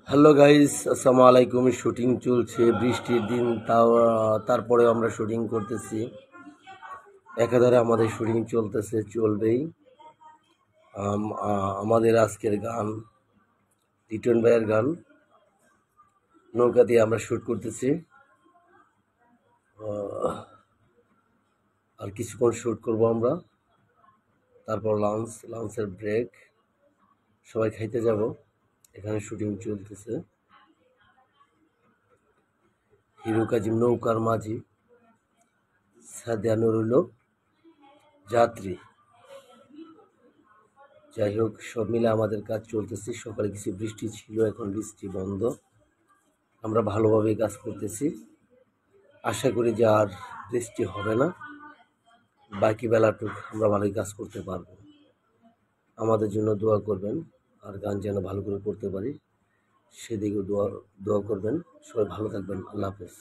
Hello guys, আসসালামু আলাইকুম। Shooting চলছে বৃষ্টির দিন, তারপরে আমরা শুটিং করতেছি। একাধারে আমাদের শুটিং চলতেছে, চলবেই। আমাদের আজকের গান লিটন ভাইয়ের গান নৌকা দিয়ে আমরা শুট করতেছি। আর কিছুক্ষণ শুট করব আমরা, তারপর লাঞ্চের ব্রেক, সবাই খাইতে যাব। এখানে শুটিং চলতেছে। হিরো কাজিম নৌকার মাঝি, সাদিয়া নুরুল যাত্রী। যাই হোক, সব মিলে আমাদের কাজ চলতেছে। সকালে কিছু বৃষ্টি ছিল, এখন বৃষ্টি বন্ধ। আমরা ভালোভাবে কাজ করতেছি। আশা করি যে আর বৃষ্টি হবে না, বাকি বেলাটুক আমরা ভালোই কাজ করতে পারবো। আমাদের জন্য দোয়া করবেন, আর গান যেন ভালো করে করতে পারি সেদিকেও দোয়া দোয়া করবেন। সবাই ভালো থাকবেন। আল্লাহ হাফেজ।